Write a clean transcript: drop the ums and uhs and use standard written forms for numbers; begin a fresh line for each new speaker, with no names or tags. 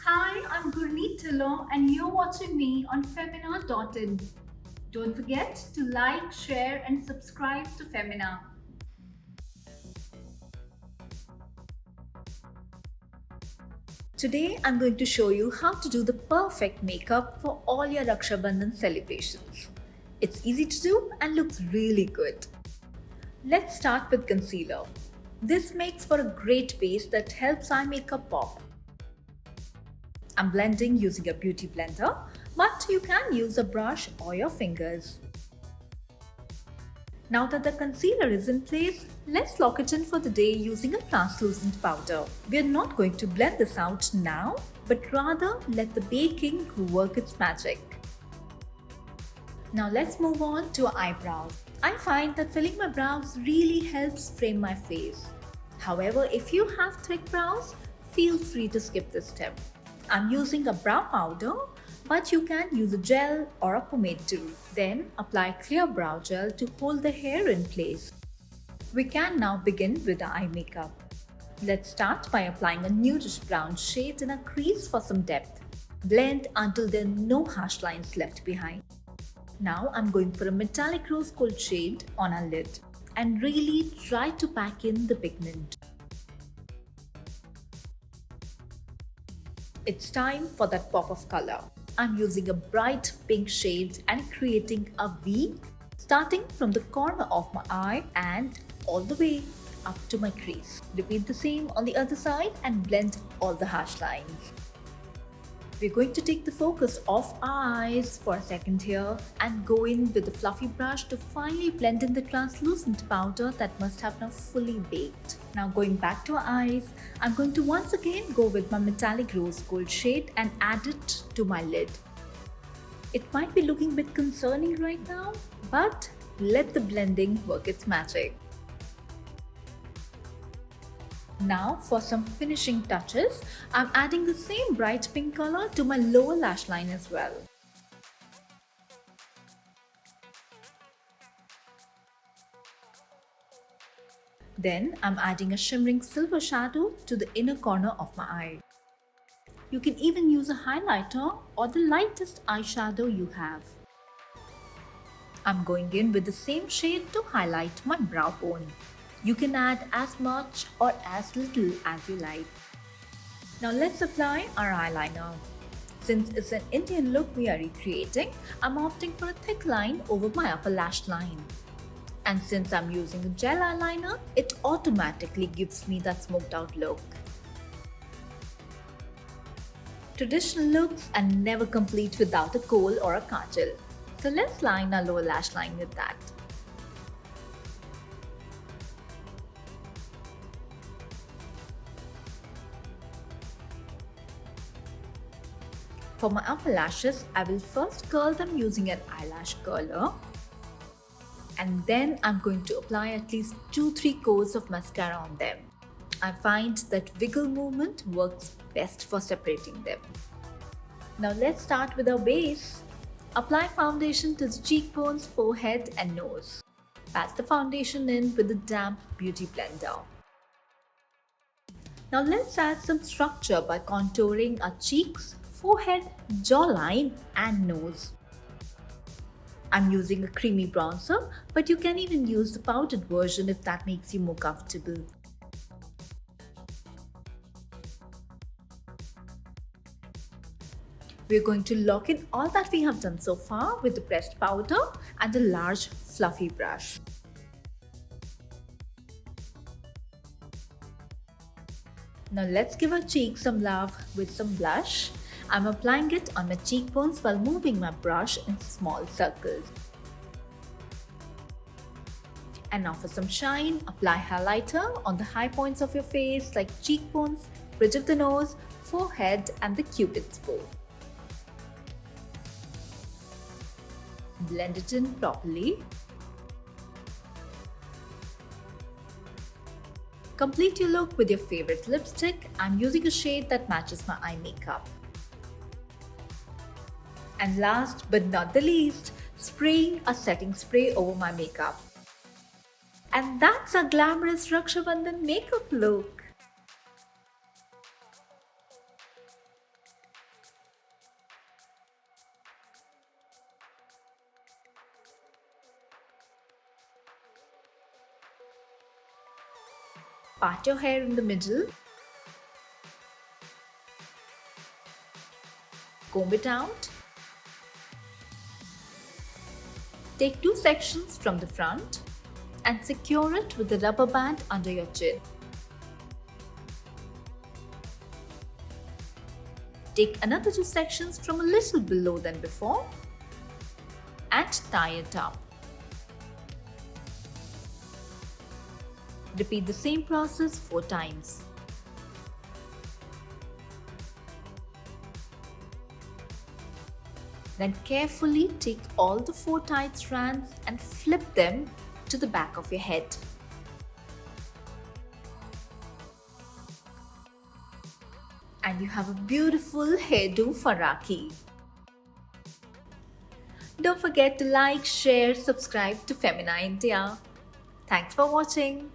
Hi, I'm Gurmeet Dhillon and you're watching me on Femina.in. Don't forget to like, share and subscribe to Femina. Today I'm going to show you how to do the perfect makeup for all your Raksha Bandhan celebrations. It's easy to do and looks really good. Let's start with concealer. This makes for a great base that helps eye makeup pop. I'm blending using a beauty blender, but you can use a brush or your fingers. Now that the concealer is in place, let's lock it in for the day using a translucent powder. We are not going to blend this out now, but rather let the baking work its magic. Now let's move on to eyebrows. I find that filling my brows really helps frame my face. However, if you have thick brows, feel free to skip this step. I'm using a brow powder, but you can use a gel or a pomade too. Then apply clear brow gel to hold the hair in place. We can now begin with the eye makeup. Let's start by applying a nudish brown shade in a crease for some depth. Blend until there are no harsh lines left behind. Now I'm going for a metallic rose gold shade on our lid and really try to pack in the pigment. It's time for that pop of color. I'm using a bright pink shade and creating a V starting from the corner of my eye and all the way up to my crease. Repeat the same on the other side and blend all the harsh lines. We're going to take the focus off our eyes for a second here and go in with a fluffy brush to finally blend in the translucent powder that must have now fully baked. Now going back to our eyes, I'm going to once again go with my metallic rose gold shade and add it to my lid. It might be looking a bit concerning right now, but let the blending work its magic. Now for some finishing touches, I'm adding the same bright pink color to my lower lash line as well. Then I'm adding a shimmering silver shadow to the inner corner of my eye. You can even use a highlighter or the lightest eyeshadow you have. I'm going in with the same shade to highlight my brow bone. You can add as much or as little as you like. Now let's apply our eyeliner. Since it's an Indian look we are recreating, I'm opting for a thick line over my upper lash line. And since I'm using a gel eyeliner, it automatically gives me that smoked out look. Traditional looks are never complete without a kohl or a kajal. So let's line our lower lash line with that. For my upper lashes, I will first curl them using an eyelash curler. And then I'm going to apply at least 2-3 coats of mascara on them. I find that wiggle movement works best for separating them. Now let's start with our base. Apply foundation to the cheekbones, forehead and nose. Pat the foundation in with a damp beauty blender. Now let's add some structure by contouring our cheeks, forehead, jawline and nose. I'm using a creamy bronzer, but you can even use the powdered version if that makes you more comfortable. We're going to lock in all that we have done so far with the pressed powder and a large fluffy brush. Now let's give our cheeks some love with some blush. I'm applying it on my cheekbones while moving my brush in small circles. And now for some shine, apply highlighter on the high points of your face like cheekbones, bridge of the nose, forehead and the cupid's bow. Blend it in properly. Complete your look with your favorite lipstick. I'm using a shade that matches my eye makeup. And last but not the least, spraying a setting spray over my makeup. And that's a glamorous Raksha Bandhan makeup look. Part your hair in the middle. Comb it out. Take two sections from the front and secure it with the rubber band under your chin. Take another two sections from a little below than before and tie it up. Repeat the same process 4 times. Then carefully take all the 4 tied strands and flip them to the back of your head. And you have a beautiful hairdo for Rakhi. Don't forget to like, share, subscribe to Femina India. Thanks for watching.